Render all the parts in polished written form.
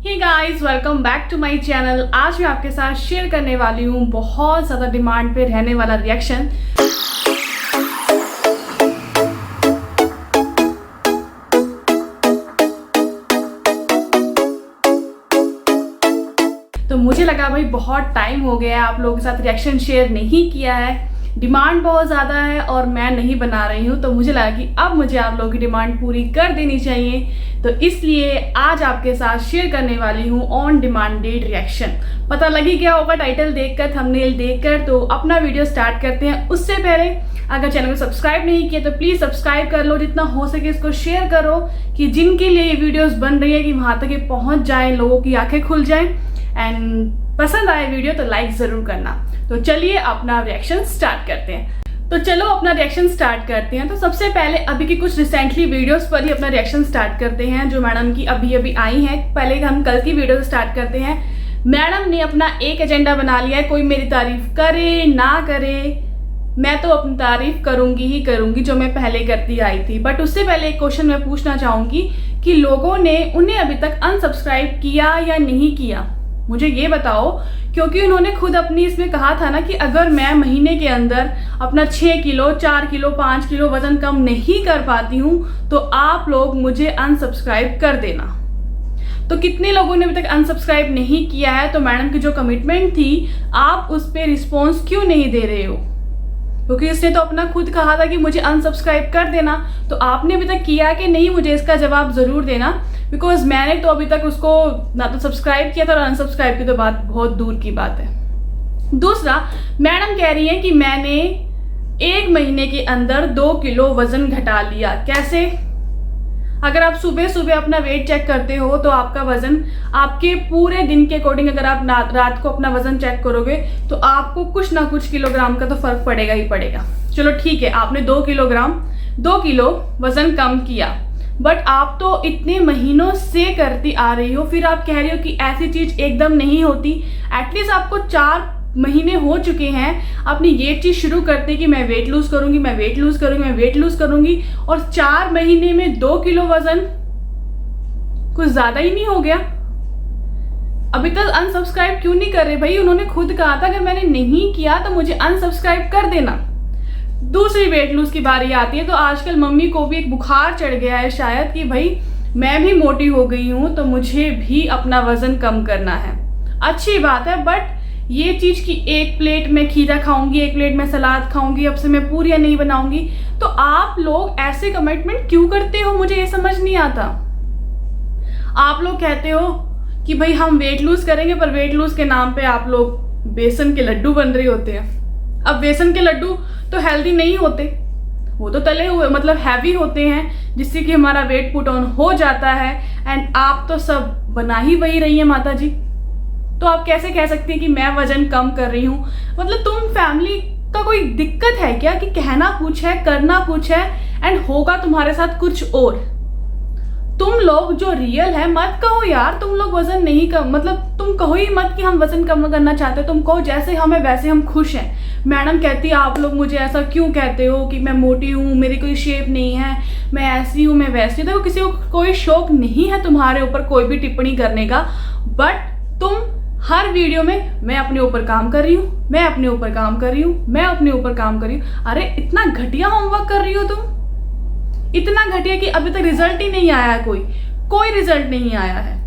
Hey guys, welcome back to my channel. आज मैं आपके साथ शेयर करने वाली हूँ बहुत ज़्यादा डिमांड पे रहने वाला रिएक्शन। तो मुझे लगा भाई बहुत टाइम हो गया है आप लोगों के साथ रिएक्शन शेयर नहीं किया है, डिमांड बहुत ज़्यादा है और मैं नहीं बना रही हूँ, तो मुझे लगा कि अब मुझे आप लोगों की डिमांड पूरी कर देनी चाहिए। तो इसलिए आज आपके साथ शेयर करने वाली हूँ ऑन डिमांडेड रिएक्शन। पता लगी क्या होगा टाइटल देखकर, थंबनेल देखकर। तो अपना वीडियो स्टार्ट करते हैं। उससे पहले अगर चैनल को सब्सक्राइब नहीं किया तो प्लीज़ सब्सक्राइब कर लो, जितना हो सके इसको शेयर करो कि जिनके लिए ये वीडियोस बन रही है कि वहाँ तक ये पहुँच जाए, लोगों की आंखें खुल जाएं। एंड पसंद आए वीडियो तो लाइक ज़रूर करना। तो चलिए अपना रिएक्शन स्टार्ट करते हैं। तो चलो अपना रिएक्शन स्टार्ट करते हैं। तो सबसे पहले अभी की कुछ रिसेंटली वीडियोस पर ही अपना रिएक्शन स्टार्ट करते हैं जो मैडम की अभी अभी आई हैं। पहले हम कल की वीडियो से स्टार्ट करते हैं। मैडम ने अपना एक एजेंडा बना लिया है, कोई मेरी तारीफ करे ना करे, मैं तो अपनी तारीफ करूंगी ही करूंगी जो मैं पहले करती आई थी। बट उससे पहले एक क्वेश्चन मैं पूछना चाहूंगी कि लोगों ने उन्हें अभी तक अनसब्सक्राइब किया या नहीं किया, मुझे ये बताओ। क्योंकि उन्होंने खुद अपनी इसमें कहा था ना कि अगर मैं महीने के अंदर अपना 6 किलो 4 किलो 5 किलो वजन कम नहीं कर पाती हूँ तो आप लोग मुझे अनसब्सक्राइब कर देना। तो कितने लोगों ने अभी तक अनसब्सक्राइब नहीं किया है? तो मैडम की जो कमिटमेंट थी आप उस पर रिस्पॉन्स क्यों नहीं दे रहे हो? क्योंकि इसने तो अपना खुद कहा था कि मुझे अनसब्सक्राइब कर देना। तो आपने अभी तक किया कि नहीं, मुझे इसका जवाब ज़रूर देना। बिकॉज मैंने तो अभी तक उसको ना तो सब्सक्राइब किया था और अनसब्सक्राइब की तो बात बहुत दूर की बात है। दूसरा, मैडम कह रही है कि मैंने 1 महीने के अंदर 2 किलो वजन घटा लिया। कैसे? अगर आप सुबह सुबह अपना वेट चेक करते हो तो आपका वजन आपके पूरे दिन के अकॉर्डिंग, अगर आप रात को अपना वजन चेक करोगे तो आपको कुछ ना कुछ किलोग्राम का तो फर्क पड़ेगा ही पड़ेगा। चलो ठीक है, आपने 2 किलो वजन कम किया, बट आप तो इतने महीनों से करती आ रही हो, फिर आप कह रही हो कि ऐसी चीज एकदम नहीं होती। एटलीस्ट आपको 4 महीने हो चुके हैं आपने ये चीज शुरू करते कि मैं वेट लूज करूंगी, मैं वेट लूज करूंगी, मैं वेट लूज करूंगी, और 4 महीने में 2 किलो वजन कुछ ज्यादा ही नहीं हो गया? अभी तक अनसब्सक्राइब क्यों नहीं कर रहे भाई? उन्होंने खुद कहा था अगर मैंने नहीं किया तो मुझे अनसब्सक्राइब कर देना। दूसरी वेट लूज की बारी आती है तो आजकल मम्मी को भी एक बुखार चढ़ गया है शायद कि भाई मैं भी मोटी हो गई हूं तो मुझे भी अपना वजन कम करना है। अच्छी बात है, बट ये चीज कि 1 प्लेट में खीरा खाऊंगी, 1 प्लेट में सलाद खाऊंगी, अब से मैं पूरियां नहीं बनाऊंगी, तो आप लोग ऐसे कमिटमेंट क्यों करते हो? मुझे ये समझ नहीं आता। आप लोग कहते हो कि भाई हम वेट लूज करेंगे, पर वेट लूज के नाम पे आप लोग बेसन के लड्डू बन रहे होते हैं। अब बेसन के लड्डू तो हेल्दी नहीं होते, वो तो तले हुए मतलब हैवी होते हैं जिससे कि हमारा वेट पुट ऑन हो जाता है। एंड आप तो सब बना ही वही रही है माता जी, तो आप कैसे कह सकती हैं कि मैं वजन कम कर रही हूँ? मतलब तुम फैमिली का कोई दिक्कत है क्या कि कहना कुछ है करना कुछ है एंड होगा तुम्हारे साथ कुछ और? तुम लोग जो रियल है मत कहो यार तुम लोग वजन नहीं कम, मतलब तुम कहो ही मत कि हम वजन कम करना चाहते हैं। तुम कहो जैसे हम है वैसे हम खुश हैं। मैडम कहती है आप लोग मुझे ऐसा क्यों कहते हो कि मैं मोटी हूँ, मेरी कोई शेप नहीं है, मैं ऐसी हूँ, मैं वैसी हूँ। देखो किसी को कोई शौक नहीं है तुम्हारे ऊपर कोई भी टिप्पणी करने का, बट तुम हर वीडियो में मैं अपने ऊपर काम कर रही हूँ, मैं अपने ऊपर काम कर रही हूँ, मैं अपने ऊपर काम कर रही हूँ। अरे इतना घटिया होमवर्क कर रही हो तुम, इतना घटिया कि अभी तक रिजल्ट ही नहीं आया है, कोई रिजल्ट नहीं आया है।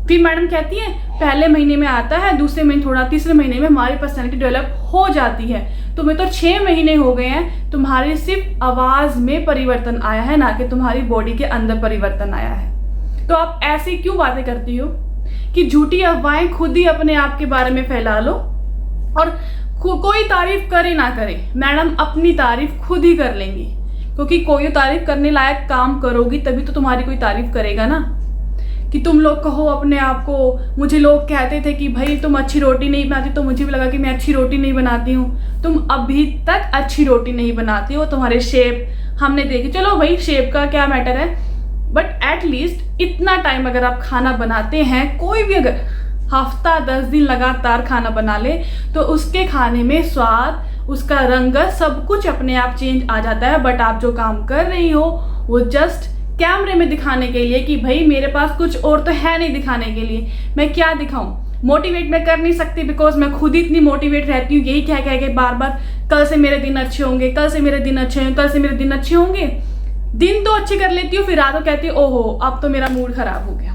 फिर मैडम कहती है पहले महीने में आता है, दूसरे महीने थोड़ा, तीसरे महीने में हमारी पर्सनैलिटी डेवलप हो जाती है। तुम्हें तो 6 महीने हो गए हैं, तुम्हारी सिर्फ आवाज में परिवर्तन आया है ना कि तुम्हारी बॉडी के अंदर परिवर्तन आया है। तो आप ऐसी क्यों बातें करती हो कि झूठी अफवाहें खुद ही अपने आप के बारे में फैला लो और कोई तारीफ करे ना करे, मैडम अपनी तारीफ खुद ही कर लेंगी। क्योंकि कोई तारीफ करने लायक काम करोगी तभी तो तुम्हारी कोई तारीफ करेगा ना। कि तुम लोग कहो अपने आप को, मुझे लोग कहते थे कि भाई तुम अच्छी रोटी नहीं बनाती, तो मुझे भी लगा कि मैं अच्छी रोटी नहीं बनाती हूँ। तुम अभी तक अच्छी रोटी नहीं बनाती हो, तुम्हारे शेप हमने देखी। चलो भाई शेप का क्या मैटर है, बट एटलीस्ट इतना टाइम अगर आप खाना बनाते हैं, कोई भी अगर हफ्ता 10 दिन लगातार खाना बना ले तो उसके खाने में स्वाद, उसका रंग, सब कुछ अपने आप चेंज आ जाता है। बट आप जो काम कर रही हो वो जस्ट कैमरे में दिखाने के लिए कि भाई मेरे पास कुछ और तो है नहीं दिखाने के लिए, मैं क्या दिखाऊं। मोटिवेट मैं कर नहीं सकती बिकॉज मैं खुद ही इतनी मोटिवेट रहती हूँ, यही कह के बार बार कल से मेरे दिन अच्छे होंगे, कल से मेरे दिन अच्छे होंगे, कल से मेरे दिन अच्छे होंगे। दिन तो अच्छे कर लेती हूँ, फिर रात को कहती हूँ ओहो अब तो मेरा मूड खराब हो गया।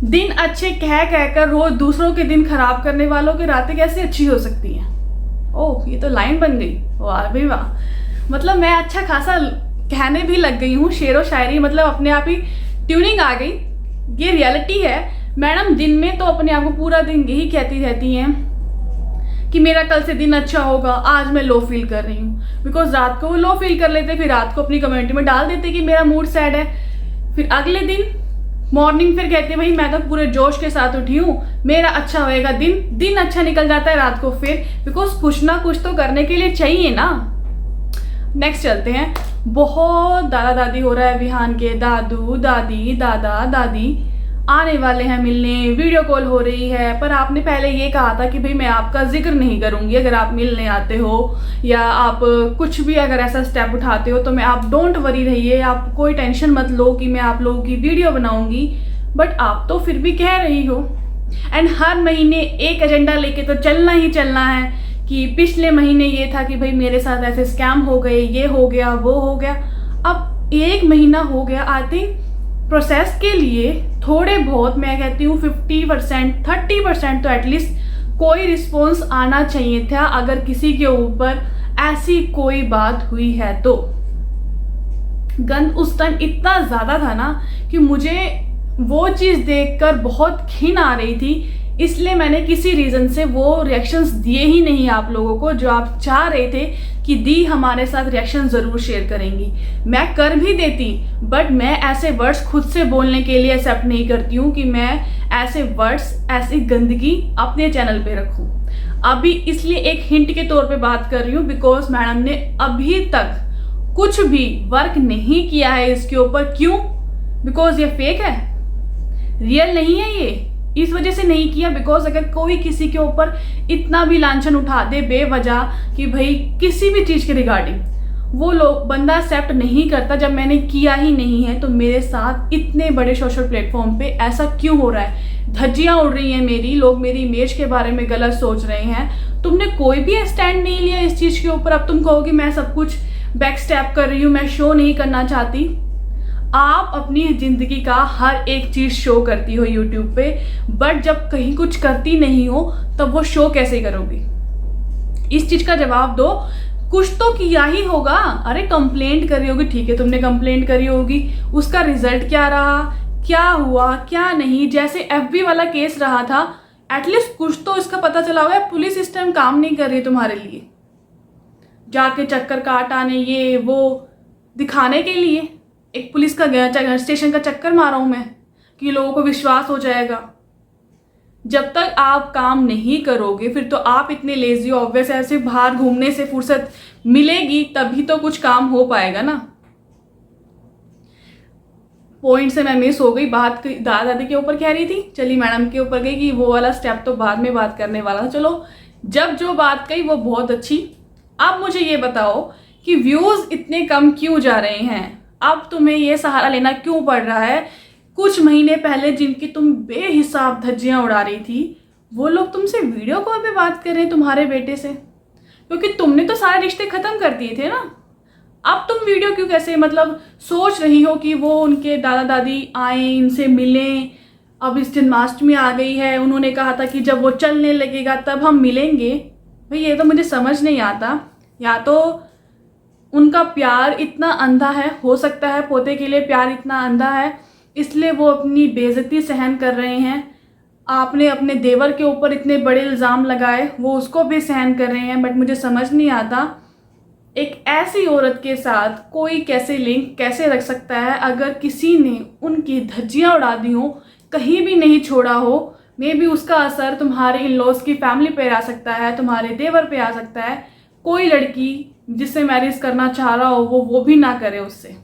दिन अच्छे कह कर रोज दूसरों के दिन खराब करने वालों की रातें कैसे अच्छी हो सकती हैं। ओह ये तो लाइन बन गई, वाह भाई वाह। मतलब मैं अच्छा खासा कहने भी लग गई हूँ, शेरो शायरी, मतलब अपने आप ही ट्यूनिंग आ गई। ये रियलिटी है। मैडम दिन में तो अपने आप को पूरा दिन यही कहती रहती हैं कि मेरा कल से दिन अच्छा होगा, आज मैं लो फील कर रही हूँ। बिकॉज रात को वो लो फील कर लेते, फिर रात को अपनी कम्युनिटी में डाल देते कि मेरा मूड सैड है। फिर अगले दिन मॉर्निंग फिर कहते भाई मैं तो पूरे जोश के साथ उठी हूँ, मेरा अच्छा होएगा दिन अच्छा निकल जाता है रात को फिर, बिकॉज कुछ ना कुछ तो करने के लिए चाहिए ना। नेक्स्ट चलते हैं। बहुत दादा दादी हो रहा है विहान के, दादू दादी दादा दादी आने वाले हैं मिलने, वीडियो कॉल हो रही है। पर आपने पहले ये कहा था कि भाई मैं आपका जिक्र नहीं करूंगी अगर आप मिलने आते हो या आप कुछ भी अगर ऐसा स्टेप उठाते हो तो मैं, आप डोंट वरी रहिए, आप कोई टेंशन मत लो कि मैं आप लोगों की वीडियो बनाऊंगी। बट आप तो फिर भी कह रही हो। एंड हर महीने एक एजेंडा लेके तो चलना ही चलना है कि पिछले महीने ये था कि भाई मेरे साथ ऐसे स्कैम हो गए, ये हो गया वो हो गया। अब 1 महीना हो गया, आई थिंक प्रोसेस के लिए थोड़े बहुत, मैं कहती हूँ 50% 30% तो एटलीस्ट कोई रिस्पॉन्स आना चाहिए था अगर किसी के ऊपर ऐसी कोई बात हुई है तो। गंद उस टाइम इतना ज़्यादा था ना कि मुझे वो चीज़ देखकर बहुत घिन आ रही थी, इसलिए मैंने किसी रीज़न से वो रिएक्शंस दिए ही नहीं आप लोगों को, जो आप चाह रहे थे कि दी हमारे साथ रिएक्शन ज़रूर शेयर करेंगी। मैं कर भी देती, बट मैं ऐसे वर्ड्स खुद से बोलने के लिए एक्सेप्ट नहीं करती हूँ कि मैं ऐसे वर्ड्स, ऐसी गंदगी अपने चैनल पे रखूँ। अभी इसलिए एक हिंट के तौर पे बात कर रही हूँ बिकॉज मैडम ने अभी तक कुछ भी वर्क नहीं किया है इसके ऊपर। क्यों? बिकॉज ये फेक है, रियल नहीं है ये, इस वजह से नहीं किया। बिकॉज अगर कोई किसी के ऊपर इतना भी लांछन उठा दे बेवजह कि भाई किसी भी चीज़ के रिगार्डिंग, वो लोग बंदा एक्सेप्ट नहीं करता। जब मैंने किया ही नहीं है तो मेरे साथ इतने बड़े सोशल प्लेटफॉर्म पे ऐसा क्यों हो रहा है? धज्जियां उड़ रही हैं मेरी, लोग मेरी इमेज के बारे में गलत सोच रहे हैं। तुमने कोई भी स्टैंड नहीं लिया इस चीज़ के ऊपर। अब तुम कहोगे मैं सब कुछ बैक स्टेप कर रही हूँ, मैं शो नहीं करना चाहती। आप अपनी जिंदगी का हर एक चीज शो करती हो यूट्यूब पे, बट जब कहीं कुछ करती नहीं हो तब वो शो कैसे करोगी? इस चीज का जवाब दो। कुछ तो किया ही होगा। अरे कंप्लेंट करी होगी, ठीक है तुमने कंप्लेंट करी होगी, उसका रिजल्ट क्या रहा, क्या हुआ क्या नहीं। जैसे FB वाला केस रहा था, एटलीस्ट कुछ तो इसका पता चला हुआ है। पुलिस इस टाइम काम नहीं कर रही तुम्हारे लिए, जाके चक्कर काट आने ये वो दिखाने के लिए। एक पुलिस का स्टेशन का चक्कर मारा हूं मैं कि लोगों को विश्वास हो जाएगा। जब तक आप काम नहीं करोगे फिर तो आप इतने लेजी, ऑब्वियस ऐसे बाहर घूमने से फुर्सत मिलेगी तभी तो कुछ काम हो पाएगा ना। पॉइंट से मैं मिस हो गई, बात दादा दादी के ऊपर कह रही थी, चली मैडम के ऊपर गई कि वो वाला स्टेप तो बाद में बात करने वाला था। चलो जब जो बात कही वो बहुत अच्छी। अब मुझे ये बताओ कि व्यूज इतने कम क्यों जा रहे हैं? अब तुम्हें ये सहारा लेना क्यों पड़ रहा है? कुछ महीने पहले जिनकी तुम बेहिसाब धज्जियां उड़ा रही थी वो लोग तुमसे वीडियो कॉल पे बात कर रहे हैं तुम्हारे बेटे से, क्योंकि तुमने तो सारे रिश्ते खत्म कर दिए थे ना। अब तुम वीडियो क्यों कैसे मतलब सोच रही हो कि वो उनके दादा दादी आए, इनसे मिलें। अब इस जन्माष्टमी आ गई है, उन्होंने कहा था कि जब वो चलने लगेगा तब हम मिलेंगे। भाई ये तो मुझे समझ नहीं आता। या तो उनका प्यार इतना अंधा है, हो सकता है पोते के लिए प्यार इतना अंधा है इसलिए वो अपनी बेइज्जती सहन कर रहे हैं। आपने अपने देवर के ऊपर इतने बड़े इल्ज़ाम लगाए, वो उसको भी सहन कर रहे हैं। बट मुझे समझ नहीं आता एक ऐसी औरत के साथ कोई कैसे लिंक कैसे रख सकता है अगर किसी ने उनकी धज्जियां उड़ा दी हो, कहीं भी नहीं छोड़ा हो। मे भी उसका असर तुम्हारे इन लॉज की फैमिली पे आ सकता है, तुम्हारे देवर पे आ सकता है। कोई लड़की जिससे मैरिज करना चाह रहा हो वो भी ना करे उससे,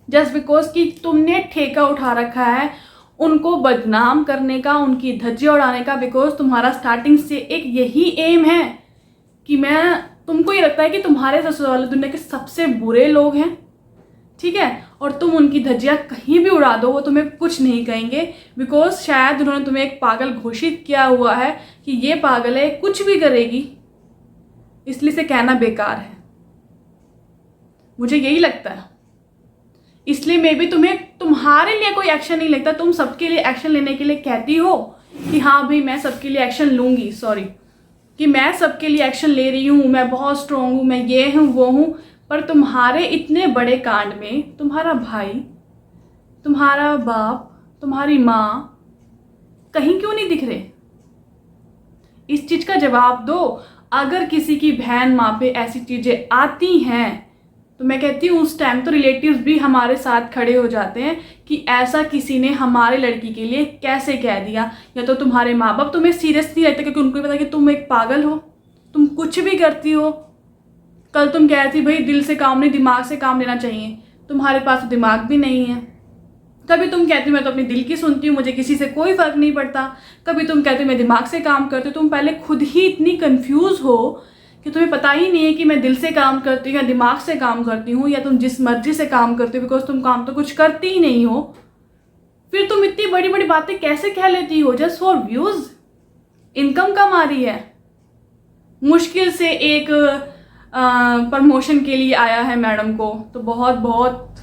जस्ट बिकॉज कि तुमने ठेका उठा रखा है उनको बदनाम करने का, उनकी धज्जियां उड़ाने का। बिकॉज तुम्हारा स्टार्टिंग से एक यही एम है कि तुमको ये लगता है कि तुम्हारे ससुराल दुनिया के सबसे बुरे लोग हैं, ठीक है, और तुम उनकी धज्जियाँ कहीं भी उड़ा दो वो तुम्हें कुछ नहीं कहेंगे, बिकॉज शायद उन्होंने तुम्हें एक पागल घोषित किया हुआ है कि ये पागल है, कुछ भी करेगी, इसलिए से कहना बेकार है। मुझे यही लगता है, इसलिए मे भी तुम्हें तुम्हारे लिए कोई एक्शन नहीं लगता, तुम सबके लिए एक्शन लेने के लिए कहती हो कि हाँ भाई मैं सबके लिए एक्शन लूँगी, सॉरी कि मैं सबके लिए एक्शन ले रही हूँ, मैं बहुत स्ट्रॉन्ग हूँ, मैं ये हूँ वो हूँ, पर तुम्हारे इतने बड़े कांड में तुम्हारा भाई, तुम्हारा बाप, तुम्हारी माँ कहीं क्यों नहीं दिख रहे? इस चीज़ का जवाब दो। अगर किसी की बहन माँ पे ऐसी चीज़ें आती हैं तो मैं कहती हूँ उस टाइम तो रिलेटिव्स भी हमारे साथ खड़े हो जाते हैं कि ऐसा किसी ने हमारे लड़की के लिए कैसे कह दिया, या तो तुम्हारे माँ बाप तुम्हें सीरियस नहीं रहते क्योंकि उनको भी पता कि तुम एक पागल हो, तुम कुछ भी करती हो। कल तुम कह रही थी भाई दिल से काम नहीं दिमाग से काम लेना चाहिए, तुम्हारे पास तो दिमाग भी नहीं है। कभी तुम कहती मैं तो अपने दिल की सुनती हूँ, मुझे किसी से कोई फ़र्क नहीं पड़ता। कभी तुम कहती मैं दिमाग से काम करती हूँ। तुम पहले खुद ही इतनी कंफ्यूज हो कि तुम्हें पता ही नहीं है कि मैं दिल से काम करती हूँ या दिमाग से काम करती हूँ, या तुम जिस मर्जी से काम करती हो, बिकॉज तुम काम तो कुछ करती ही नहीं हो। फिर तुम इतनी बड़ी बड़ी बातें कैसे कह लेती हो जस्ट फॉर व्यूज़? इनकम कम आ रही है, मुश्किल से एक प्रमोशन के लिए आया है मैडम को, तो बहुत बहुत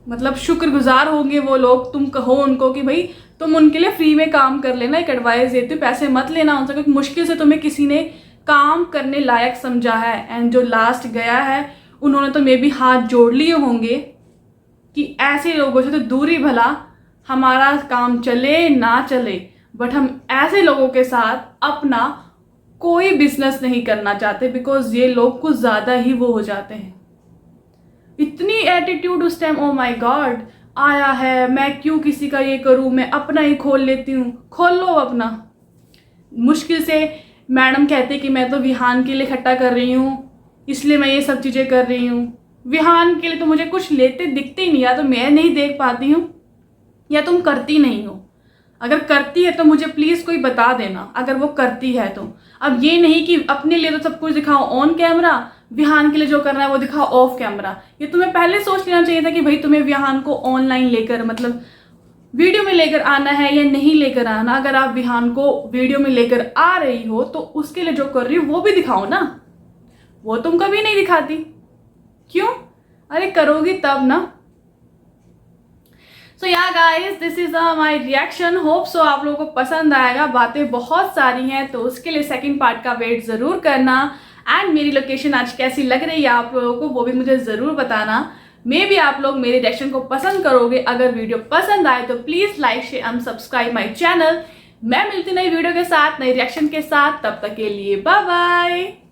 मतलब शुक्रगुजार होंगे वो लोग। तुम कहो उनको कि भाई तुम उनके लिए फ्री में काम कर लेना, एक एडवाइस देती हो, पैसे मत लेना उनसे, क्योंकि मुश्किल से तुम्हें किसी ने काम करने लायक समझा है। एंड जो लास्ट गया है उन्होंने तो मे भी हाथ जोड़ लिए होंगे कि ऐसे लोगों से तो दूरी, भला हमारा काम चले ना चले, बट हम ऐसे लोगों के साथ अपना कोई बिजनेस नहीं करना चाहते, बिकॉज ये लोग कुछ ज़्यादा ही वो हो जाते हैं। इतनी एटीट्यूड उस टाइम, ओ माय गॉड, आया है, मैं क्यों किसी का ये करूँ, मैं अपना ही खोल लेती हूँ। खोल लो अपना। मुश्किल से मैडम कहते कि मैं तो विहान के लिए इकट्ठा कर रही हूँ, इसलिए मैं ये सब चीज़ें कर रही हूँ। विहान के लिए तो मुझे कुछ लेते दिखते ही नहीं, या तो मैं नहीं देख पाती हूँ या तुम करती नहीं हो। अगर करती है तो मुझे प्लीज़ कोई बता देना, अगर वो करती है तो। अब ये नहीं कि अपने लिए तो सब कुछ दिखाओ ऑन कैमरा, विहान के लिए जो करना है वो दिखाओ ऑफ कैमरा। ये तुम्हें पहले सोच लेना चाहिए था कि भाई तुम्हें विहान को ऑनलाइन लेकर, मतलब वीडियो में लेकर आना है या नहीं लेकर आना। अगर आप विहान को वीडियो में लेकर आ रही हो तो उसके लिए जो कर रही हो वो भी दिखाओ ना, वो तुम कभी नहीं दिखाती। क्यों? अरे करोगी तब ना। सो या guys, this is my reaction. Hope so आप लोगों को पसंद आएगा। बातें बहुत सारी हैं तो उसके लिए सेकंड पार्ट का वेट ज़रूर करना। एंड मेरी लोकेशन आज कैसी लग रही है आप लोगों को वो भी मुझे ज़रूर बताना। मे भी आप लोग मेरे रिएक्शन को पसंद करोगे। अगर वीडियो पसंद आए तो please like share and subscribe my channel. मैं मिलती नई वीडियो के साथ, नई रिएक्शन के साथ। तब तक के लिए बाय बाय।